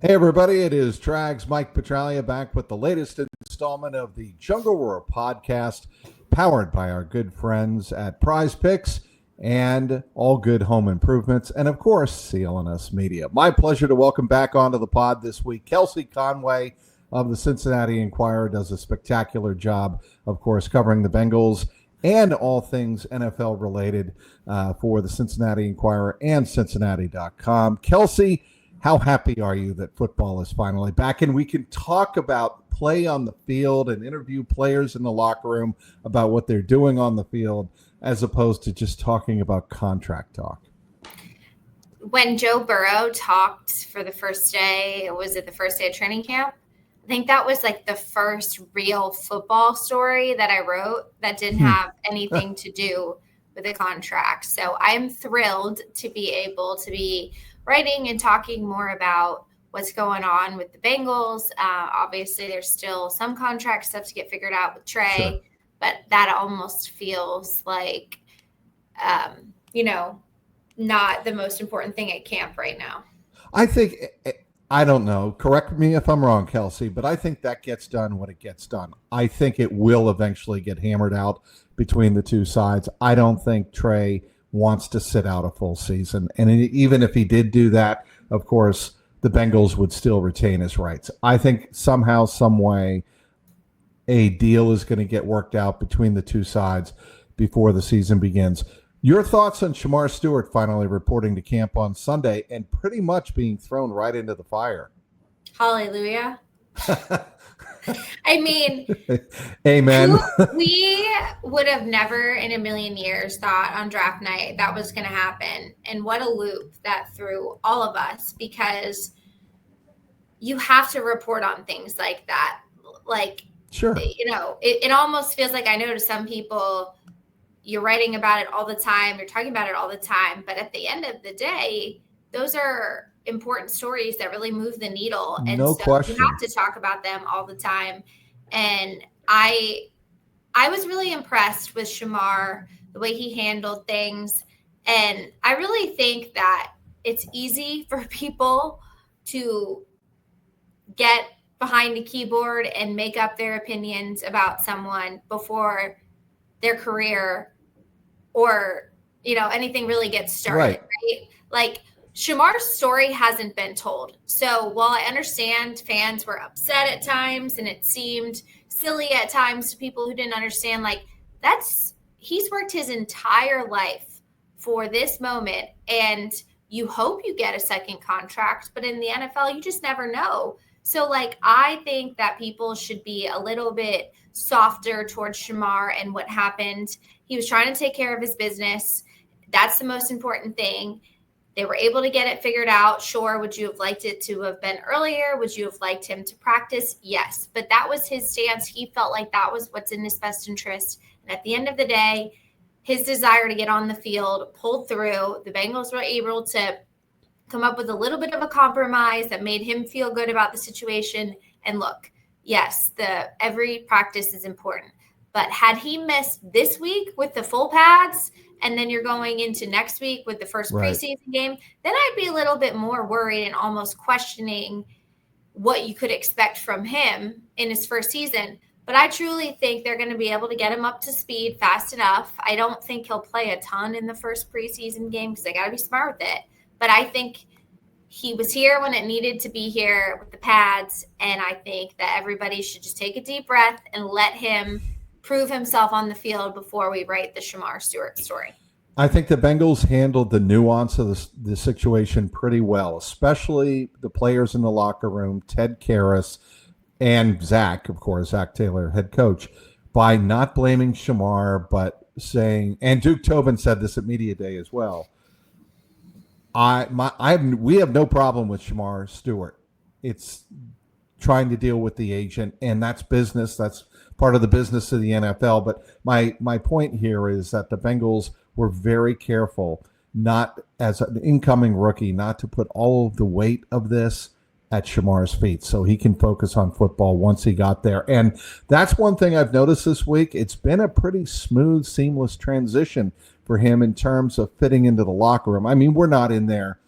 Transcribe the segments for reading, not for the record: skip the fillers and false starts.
Hey everybody, it is Trags, Mike Petralia back with the latest installment of the Jungle Roar podcast, powered by our good friends at Prize Picks and All Good Home Improvements, and of course, CLNS Media. My pleasure to welcome back onto the pod this week Kelsey Conway of the Cincinnati Enquirer. Does a spectacular job, of course, covering the Bengals and all things NFL related for the Cincinnati Enquirer and Cincinnati.com. Kelsey, how happy are you that football is finally back and we can talk about play on the field and interview players in the locker room about what they're doing on the field as opposed to just talking about contract talk? When Joe Burrow talked for the first day, was it the first day of training camp? I think that was like the first real football story that I wrote that didn't have anything to do with the contract. So I'm thrilled to be able to be writing and talking more about what's going on with the Bengals. Obviously, there's still some contract stuff to get figured out with Trey, but that almost feels like, not the most important thing at camp right now. I think, I don't know, correct me if I'm wrong, Kelsey, but I think that gets done when it gets done. I think it will eventually get hammered out between the two sides. I don't think Trey wants to sit out a full season. And even if he did do that, of course, the Bengals would still retain his rights. I think somehow, some way, a deal is going to get worked out between the two sides before the season begins. Your thoughts on Shemar Stewart finally reporting to camp on Sunday and pretty much being thrown right into the fire? Hallelujah. I mean, amen. We would have never in a million years thought on draft night that was going to happen. And what a loop that threw all of us, because you have to report on things like that. Like, sure, it almost feels like, I know to some people, you're writing about it all the time, you're talking about it all the time. But at the end of the day, those are important stories that really move the needle. And no so question. You have to talk about them all the time. And I was really impressed with Shemar, the way he handled things. And I really think that it's easy for people to get behind a keyboard and make up their opinions about someone before their career or, anything really gets started, right? Like, Shemar's story hasn't been told. So while I understand fans were upset at times and it seemed silly at times to people who didn't understand, he's worked his entire life for this moment, and you hope you get a second contract, but in the NFL, you just never know. So I think that people should be a little bit softer towards Shemar and what happened. He was trying to take care of his business. That's the most important thing. They were able to get it figured out. Sure. Would you have liked it to have been earlier? Would you have liked him to practice? Yes. But that was his stance. He felt like that was what's in his best interest. And at the end of the day, his desire to get on the field pulled through. The Bengals were able to come up with a little bit of a compromise that made him feel good about the situation. And look, yes, every practice is important. But had he missed this week with the full pads, and then you're going into next week with the first preseason game, then I'd be a little bit more worried and almost questioning what you could expect from him in his first season. But I truly think they're going to be able to get him up to speed fast enough. I don't think he'll play a ton in the first preseason game because they got to be smart with it. But I think he was here when it needed to be here with the pads, and I think that everybody should just take a deep breath and let him prove himself on the field before we write the Shemar Stewart story. I think the Bengals handled the nuance of the situation pretty well, especially the players in the locker room, Ted Karras and Zach, of course, Zach Taylor, head coach, by not blaming Shemar, but saying, and Duke Tobin said this at Media Day as well, we have no problem with Shemar Stewart. It's trying to deal with the agent, and that's business. That's part of the business of the NFL. But my point here is that the Bengals were very careful, not as an incoming rookie, not to put all of the weight of this at Shemar's feet so he can focus on football once he got there. And that's one thing I've noticed this week. It's been a pretty smooth, seamless transition for him in terms of fitting into the locker room. I mean, we're not in there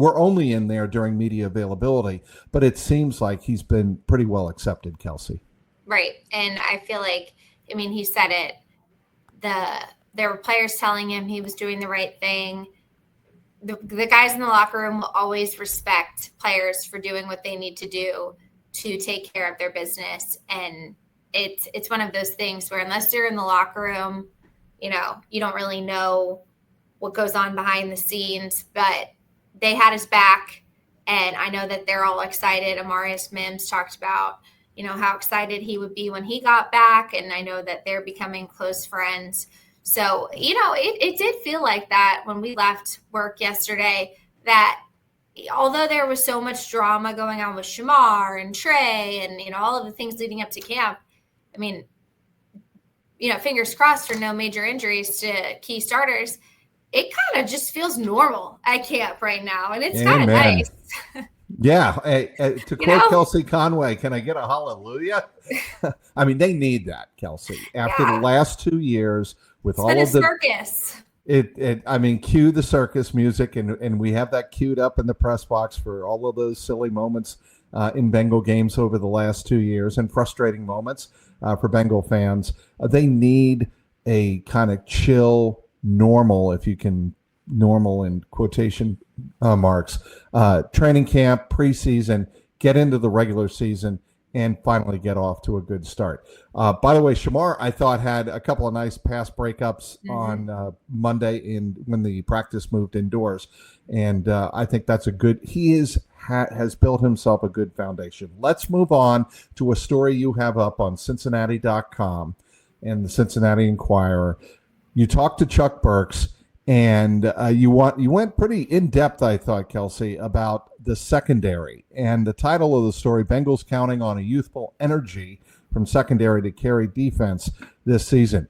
we're only in there during media availability, but it seems like he's been pretty well accepted, Kelsey. Right. And I feel like, I mean, he said it, there were players telling him he was doing the right thing. The guys in the locker room will always respect players for doing what they need to do to take care of their business. And it's one of those things where unless you're in the locker room, you don't really know what goes on behind the scenes, but they had his back. And I know that they're all excited. Amarius Mims talked about, how excited he would be when he got back. And I know that they're becoming close friends. So, it did feel like that when we left work yesterday, that although there was so much drama going on with Shemar and Trey and, all of the things leading up to camp, I mean, fingers crossed for no major injuries to key starters. It kind of just feels normal at camp right now. And it's kind of nice. Yeah. To quote Kelsey Conway, can I get a hallelujah? I mean, they need that, Kelsey. After the last 2 years with all of the circus. Cue the circus music, and we have that queued up in the press box for all of those silly moments in Bengal games over the last 2 years and frustrating moments for Bengal fans. They need a kind of chill, normal, if you can, normal in quotation marks, training camp, preseason, get into the regular season, and finally get off to a good start. By the way, Shemar, I thought, had a couple of nice pass breakups on Monday when the practice moved indoors. And I think that's a good – he has built himself a good foundation. Let's move on to a story you have up on Cincinnati.com and the Cincinnati Enquirer. You talked to Chuck Burks, and you went pretty in-depth, I thought, Kelsey, about the secondary. And the title of the story, Bengals counting on a youthful energy from secondary to carry defense this season.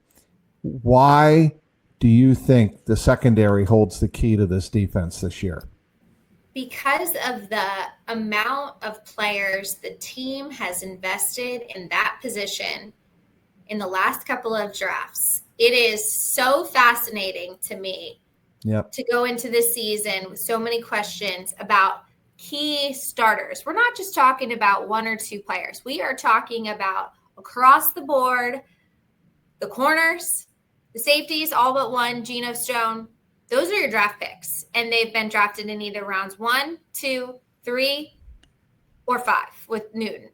Why do you think the secondary holds the key to this defense this year? Because of the amount of players the team has invested in that position in the last couple of drafts. It is so fascinating to me to go into this season with so many questions about key starters. We're not just talking about one or two players. We are talking about across the board, the corners, the safeties, all but one, Geno Stone. Those are your draft picks, and they've been drafted in either rounds 1, 2, 3, or 5 with Newton.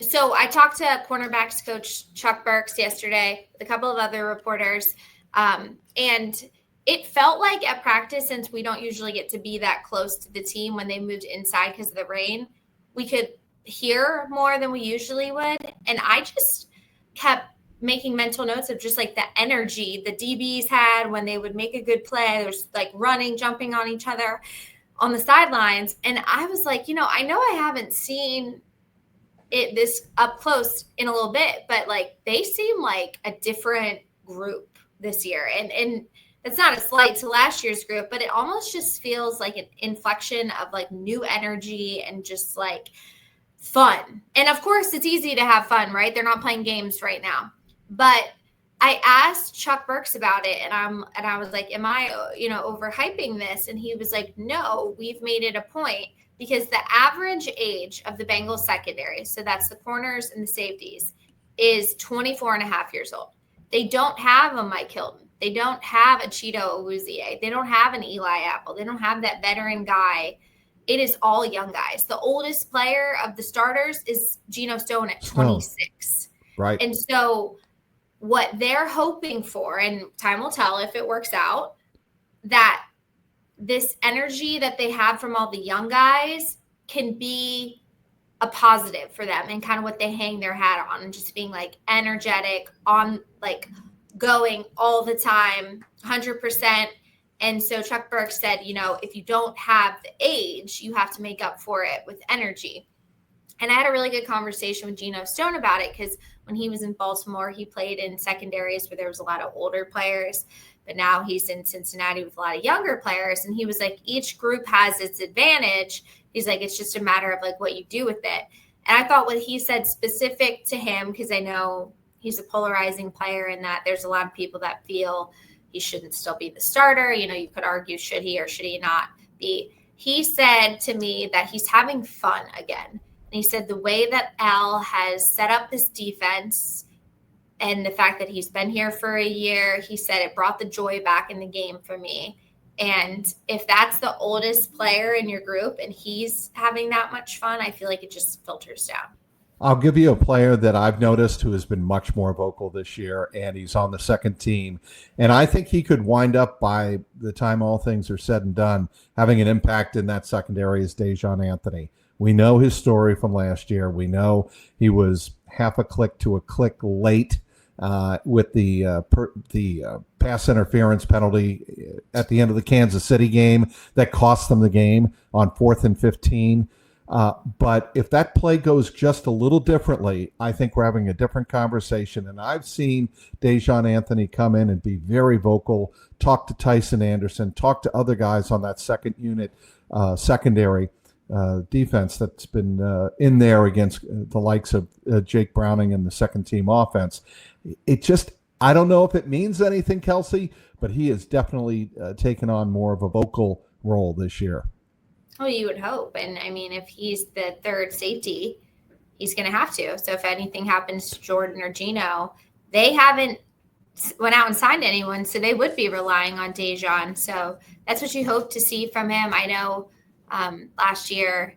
So I talked to cornerbacks coach Chuck Burks yesterday with a couple of other reporters, and it felt like at practice, since we don't usually get to be that close to the team when they moved inside because of the rain, we could hear more than we usually would. And I just kept making mental notes of just like the energy the DBs had when they would make a good play. There's like running, jumping on each other on the sidelines. And I was like, I know I haven't seen it this up close in a little bit, but like they seem like a different group this year. And it's not a slight to last year's group, but it almost just feels like an inflection of like new energy and just like fun. And of course it's easy to have fun, right? They're not playing games right now. But I asked Chuck Burks about it, and I was like, am I, overhyping this? And he was like, no, we've made it a point, because the average age of the Bengals secondary, so that's the corners and the safeties, is 24 and a half years old. They don't have a Mike Hilton. They don't have a Cheeto Awuzie. They don't have an Eli Apple. They don't have that veteran guy. It is all young guys. The oldest player of the starters is Geno Stone at 26. Right. And so what they're hoping for, and time will tell if it works out, that this energy that they have from all the young guys can be a positive for them and kind of what they hang their hat on, and just being like energetic, on like going all the time, 100%. And so Chuck Burks said, if you don't have the age, you have to make up for it with energy. And I had a really good conversation with Geno Stone about it, because when he was in Baltimore, he played in secondaries where there was a lot of older players, but now he's in Cincinnati with a lot of younger players. And he was like, each group has its advantage. He's like, it's just a matter of like what you do with it. And I thought what he said specific to him, because I know he's a polarizing player in that there's a lot of people that feel he shouldn't still be the starter. You could argue, should he or should he not be? He said to me that he's having fun again. And he said the way that Al has set up this defense and the fact that he's been here for a year, he said it brought the joy back in the game for me. And if that's the oldest player in your group and he's having that much fun, I feel like it just filters down. I'll give you a player that I've noticed who has been much more vocal this year, and he's on the second team. And I think he could wind up, by the time all things are said and done, having an impact in that secondary is Dejon Anthony. We know his story from last year. We know he was half a click to a click late with the pass interference penalty at the end of the Kansas City game that cost them the game on 4th and 15. But if that play goes just a little differently, I think we're having a different conversation. And I've seen Dejon Anthony come in and be very vocal, talk to Tyson Anderson, talk to other guys on that second unit, secondary defense that's been in there against the likes of Jake Browning and the second team offense. It just, I don't know if it means anything, Kelsey, but he has definitely taken on more of a vocal role this year. Well, you would hope. And I mean, if he's the third safety, he's going to have to. So if anything happens to Jordan or Geno, they haven't went out and signed anyone, so they would be relying on Dejon. So that's what you hope to see from him. I know last year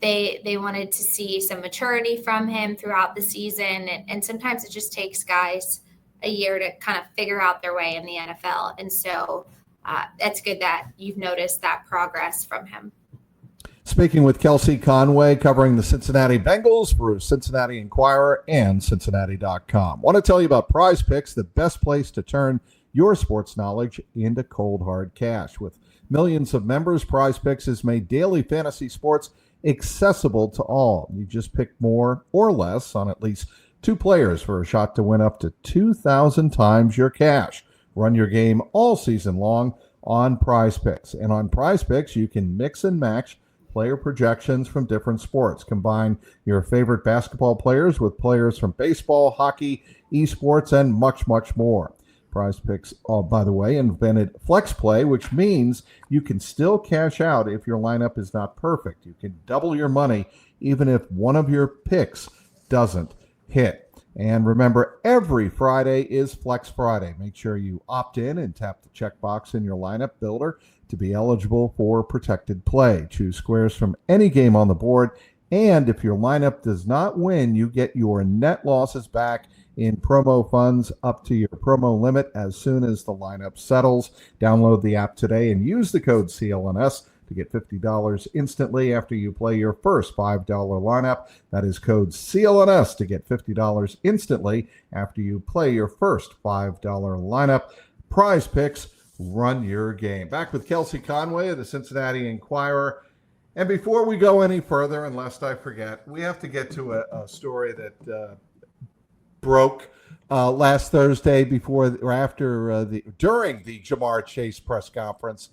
they wanted to see some maturity from him throughout the season. And sometimes it just takes guys a year to kind of figure out their way in the NFL. And so that's good that you've noticed that progress from him. Speaking with Kelsey Conway, covering the Cincinnati Bengals for Cincinnati Enquirer and Cincinnati.com. Want to tell you about Prize Picks, the best place to turn your sports knowledge into cold, hard cash. With millions of members, Prize Picks has made daily fantasy sports accessible to all. You just pick more or less on at least 2 players for a shot to win up to 2,000 times your cash. Run your game all season long on Prize Picks. And on Prize Picks, you can mix and match player projections from different sports. Combine your favorite basketball players with players from baseball, hockey, esports, and much, much more. Prize Picks, by the way, invented Flex Play, which means you can still cash out if your lineup is not perfect. You can double your money even if one of your picks doesn't hit. And remember, every Friday is Flex Friday. Make sure you opt in and tap the checkbox in your lineup builder to be eligible for protected play. Choose squares from any game on the board, and if your lineup does not win, you get your net losses back in promo funds up to your promo limit as soon as the lineup settles. Download the app today and use the code CLNS to get $50 instantly after you play your first $5 lineup. That is code CLNS to get $50 instantly after you play your first $5 lineup. Prize Picks, run your game. Back with Kelsey Conway of the Cincinnati Enquirer. And before we go any further, and lest I forget, we have to get to a story that broke last Thursday during the Ja'Marr Chase press conference.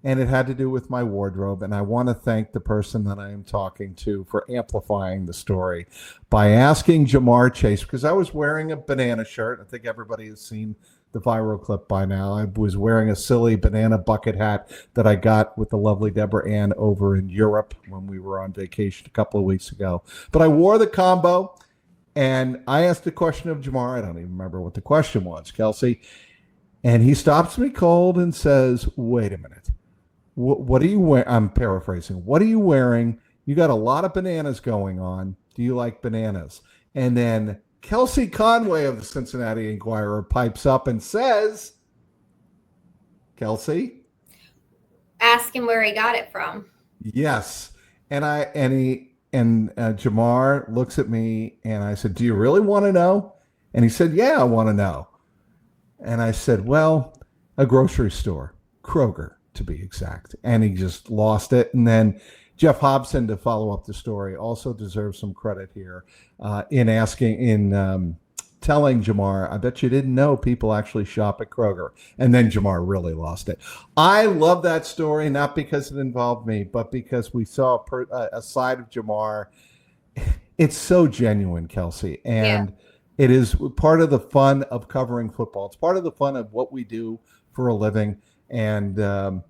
And it had to do with my wardrobe. And I want to thank the person that I am talking to for amplifying the story by asking Ja'Marr Chase, because I was wearing a banana shirt. I think everybody has seen the viral clip by now. I was wearing a silly banana bucket hat that I got with the lovely Deborah Ann over in Europe when we were on vacation a couple of weeks ago. But I wore the combo, and I asked a question of Ja'Marr. I don't even remember what the question was, Kelsey. And he stops me cold and says, wait a minute. What are you wearing? I'm paraphrasing. What are you wearing? You got a lot of bananas going on. Do you like bananas? And then Kelsey Conway of the Cincinnati Enquirer pipes up and says, Kelsey? Ask him where he got it from. Yes. And Ja'Marr looks at me and I said, do you really want to know? And he said, yeah, I want to know. And I said, well, a grocery store, Kroger, to be exact. And he just lost it. And then Jeff Hobson, to follow up the story, also deserves some credit here in telling Ja'Marr, I bet you didn't know people actually shop at Kroger. And then Ja'Marr really lost it. I love that story, not because it involved me, but because we saw a side of Ja'Marr. It's so genuine, Kelsey. And It is part of the fun of covering football. It's part of the fun of what we do for a living. And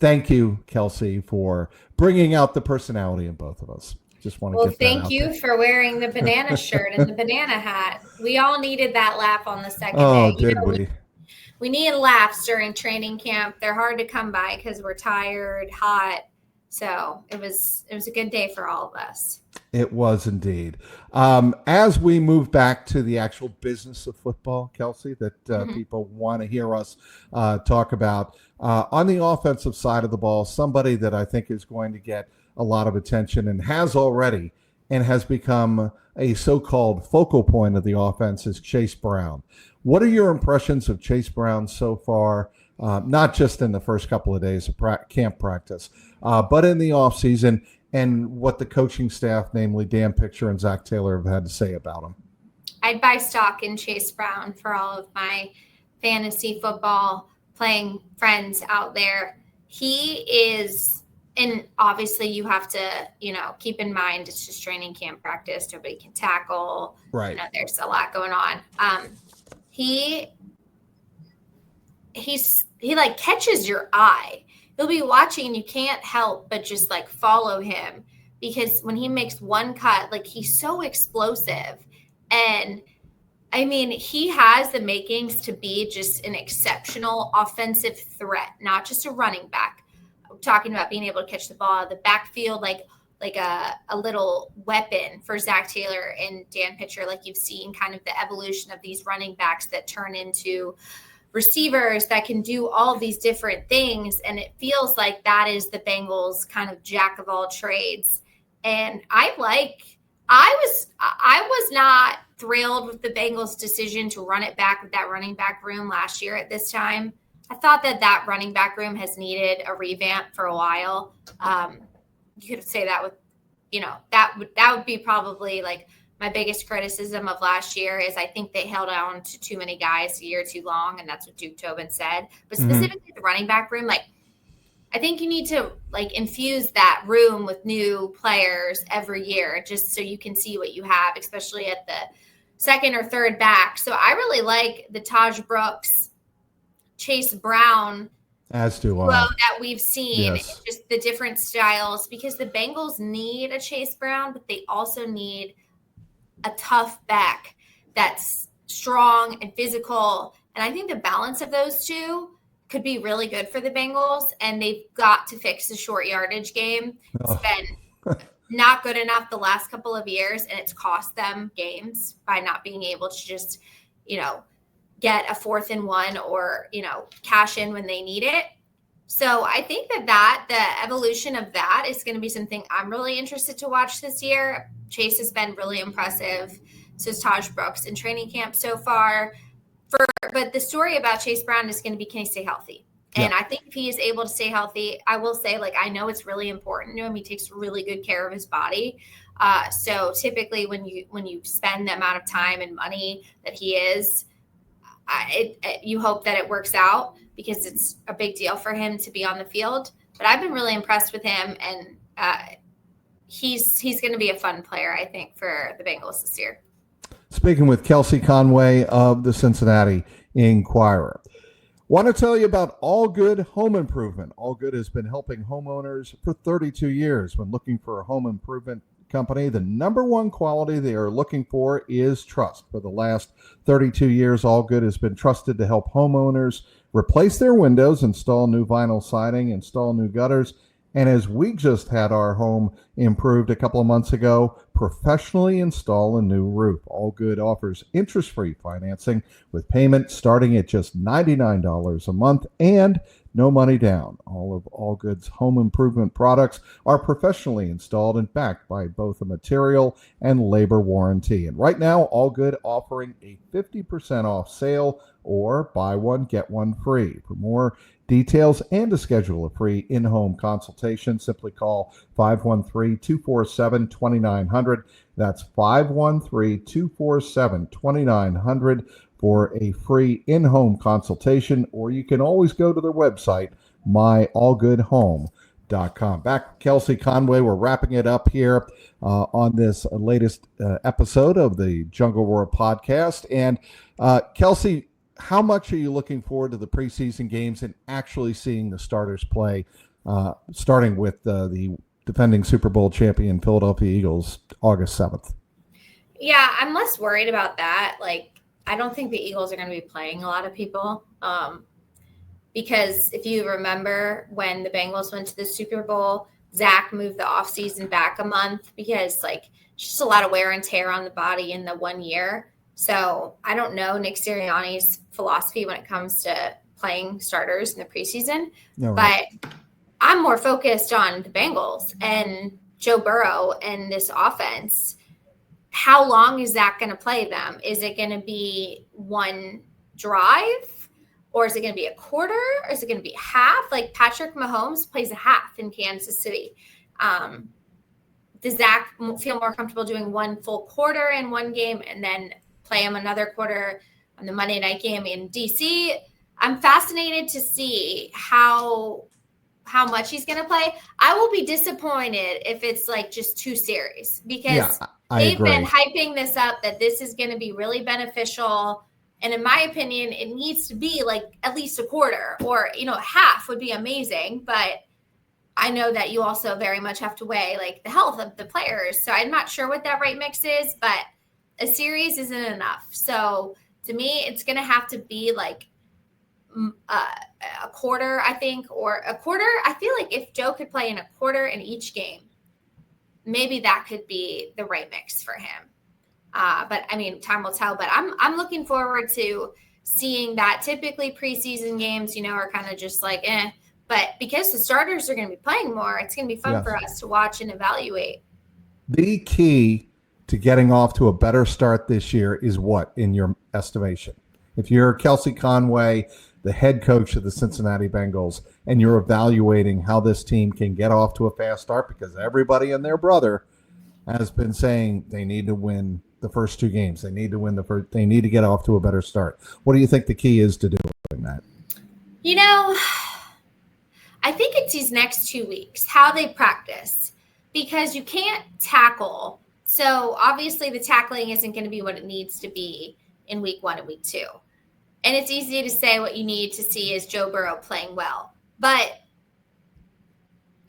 thank you, Kelsey, for bringing out the personality in both of us. Just want to well, get that thank out you there. for wearing the banana shirt and the banana hat. We all needed that laugh on the second Oh, day. did we? We need laughs during training camp. They're hard to come by because we're tired, hot. So it was a good day for all of us. It was indeed. As we move back to the actual business of football, Kelsey, that people want to hear us talk about, on the offensive side of the ball, somebody that I think is going to get a lot of attention and has already and has become a so-called focal point of the offense is Chase Brown. What are your impressions of Chase Brown so far, not just in the first couple of days of camp practice, but in the offseason, and what the coaching staff, namely Dan Pitcher and Zach Taylor, have had to say about him? I'd buy stock in Chase Brown for all of my fantasy football playing friends out there. He is, and obviously you have to, keep in mind it's just training camp practice. Nobody can tackle. Right. There's a lot going on. He like catches your eye. You'll be watching and you can't help but just like follow him, because when he makes one cut, like, he's so explosive. And I mean, he has the makings to be just an exceptional offensive threat, not just a running back. I'm talking about being able to catch the ball out of the backfield, like a little weapon for Zach Taylor and Dan Pitcher, like you've seen kind of the evolution of these running backs that turn into receivers that can do all of these different things. And it feels like that is the Bengals kind of jack of all trades. And I was not thrilled with the Bengals' decision to run it back with that running back room last year at this time. I thought that running back room has needed a revamp for a while. You could say that with, that would be probably like my biggest criticism of last year is I think they held on to too many guys a year too long, and that's what Duke Tobin said. But specifically the running back room, like, I think you need to like infuse that room with new players every year, just so you can see what you have, especially at the second or third back. So I really like the Taj Brooks, Chase Brown, as do that we've seen. Yes. Just the different styles, because the Bengals need a Chase Brown, but they also need a tough back that's strong and physical. And I think the balance of those two could be really good for the Bengals, and they've got to fix the short yardage game. It's been not good enough the last couple of years, and it's cost them games by not being able to just, get a 4th and 1 or, cash in when they need it. So I think that the evolution of that is going to be something I'm really interested to watch this year. Chase has been really impressive. So is Taj Brooks in training camp so far. But the story about Chase Brown is going to be, can he stay healthy? And I think if he is able to stay healthy, I will say, like, I know it's really important to him. He takes really good care of his body. So typically when you spend the amount of time and money that he is, you hope that it works out, because it's a big deal for him to be on the field. But I've been really impressed with him, and he's going to be a fun player, I think, for the Bengals this year. Speaking with Kelsey Conway of the Cincinnati Enquirer. Want to tell you about All Good Home Improvement. All Good has been helping homeowners for 32 years. When looking for a home improvement company, the number one quality they are looking for is trust. For the last 32 years, All Good has been trusted to help homeowners replace their windows, install new vinyl siding, install new gutters, and as we just had our home improved a couple of months ago, professionally install a new roof. All Good offers interest-free financing with payment starting at just $99 a month and no money down. All of All Good's home improvement products are professionally installed and backed by both a material and labor warranty. And right now, All Good offering a 50% off sale or buy one, get one free. For more details and to schedule a free in-home consultation, simply call 513-247-2900. That's 513-247-2900 for a free in-home consultation, or you can always go to their website, myallgoodhome.com. junglewar.com. Back, Kelsey Conway. We're wrapping it up here on this latest episode of the Jungle War podcast. And Kelsey, how much are you looking forward to the preseason games and actually seeing the starters play, starting with the defending Super Bowl champion Philadelphia Eagles August 7th? Yeah, I'm less worried about that. Like, I don't think the Eagles are going to be playing a lot of people. Because if you remember when the Bengals went to the Super Bowl, Zach moved the offseason back a month because, like, it's just a lot of wear and tear on the body in the 1 year. So I don't know Nick Sirianni's philosophy when it comes to playing starters in the preseason. No, right. But I'm more focused on the Bengals and Joe Burrow and this offense. How long is that going to play them? Is it going to be one drive? Or is it going to be a quarter? Or is it going to be a half? Like, Patrick Mahomes plays a half in Kansas City. Does Zach feel more comfortable doing one full quarter in one game and then play him another quarter on the Monday night game in DC? I'm fascinated to see how much he's going to play. I will be disappointed if it's like just 2 series because they've been hyping this up that this is going to be really beneficial. And in my opinion, it needs to be like at least a quarter or, half would be amazing. But I know that you also very much have to weigh like the health of the players. So I'm not sure what that right mix is, but a series isn't enough. So to me, it's going to have to be like a quarter, I think, or a quarter. I feel like if Joe could play in a quarter in each game, maybe that could be the right mix for him. But I mean, time will tell. But I'm looking forward to seeing that. Typically, preseason games, are kind of just like, eh. But because the starters are going to be playing more, it's going to be fun for us to watch and evaluate. The key to getting off to a better start this year is what, in your estimation? If you're Kelsey Conway, the head coach of the Cincinnati Bengals, and you're evaluating how this team can get off to a fast start, because everybody and their brother has been saying they need to win the first 2 games. They need to win they need to get off to a better start. What do you think the key is to doing that? I think it's these next 2 weeks, how they practice, because you can't tackle. So obviously the tackling isn't going to be what it needs to be in week 1 and week 2. And it's easy to say what you need to see is Joe Burrow playing well. But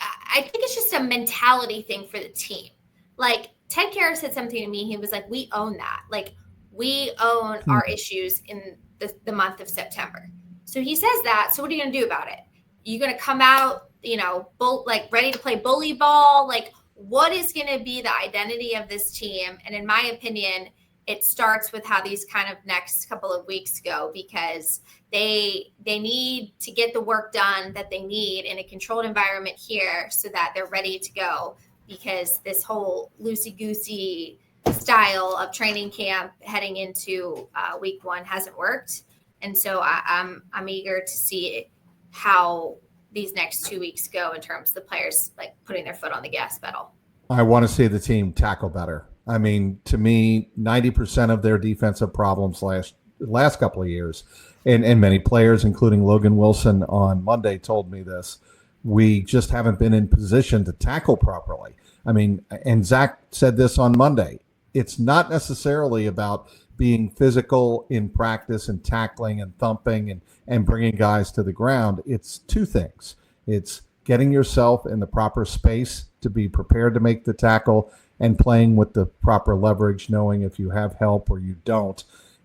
I think it's just a mentality thing for the team. Like, Ted Karras said something to me. He was like, we own that. Like, we own our issues in the month of September. So he says that. So what are you going to do about it? You're going to come out, ready to play bully ball? Like, what is going to be the identity of this team? And in my opinion, it starts with how these kind of next couple of weeks go, because they need to get the work done that they need in a controlled environment here so that they're ready to go. Because this whole loosey-goosey style of training camp heading into week 1 hasn't worked. And so I'm eager to see how these next 2 weeks go in terms of the players like putting their foot on the gas pedal. I want to see the team tackle better. I mean, to me, 90% of their defensive problems last couple of years, and many players, including Logan Wilson on Monday, told me this. We just haven't been in position to tackle properly. I mean, and Zach said this on Monday. It's not necessarily about being physical in practice and tackling and thumping and bringing guys to the ground. It's 2 things. It's getting yourself in the proper space to be prepared to make the tackle and playing with the proper leverage, knowing if you have help or you don't.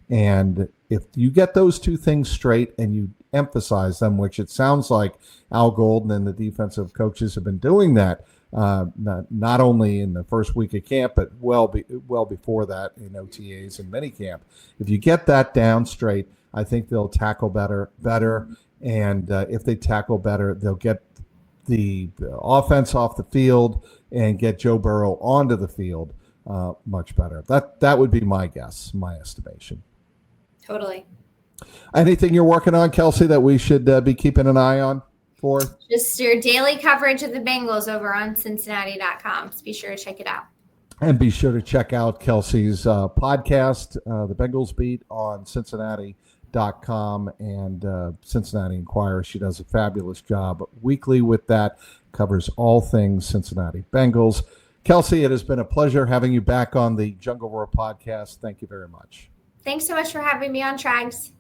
And if you get those 2 things straight and you emphasize them, which it sounds like Al Golden and the defensive coaches have been doing that, not only in the first week of camp, but well before that in OTAs and minicamp. If you get that down straight, I think they'll tackle better. And if they tackle better, they'll get the offense off the field and get Joe Burrow onto the field much better. That would be my guess, my estimation. Totally. Anything you're working on, Kelsey, that we should be keeping an eye on for? Just your daily coverage of the Bengals over on Cincinnati.com. So be sure to check it out. And be sure to check out Kelsey's podcast, The Bengals Beat, on Cincinnati.com and Cincinnati Enquirer. She does a fabulous job weekly with that. covers all things Cincinnati Bengals. Kelsey, it has been a pleasure having you back on the Jungle Roar podcast. Thank you very much. Thanks so much for having me on Trags.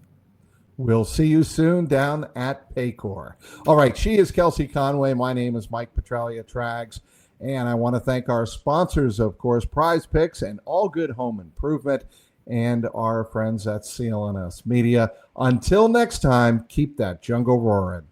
We'll see you soon down at Paycor. All right, she is Kelsey Conway. My name is Mike Petralia, Trags. And I want to thank our sponsors, of course, Prize Picks and All Good Home Improvement, and our friends at CLNS Media. Until next time, keep that jungle roaring.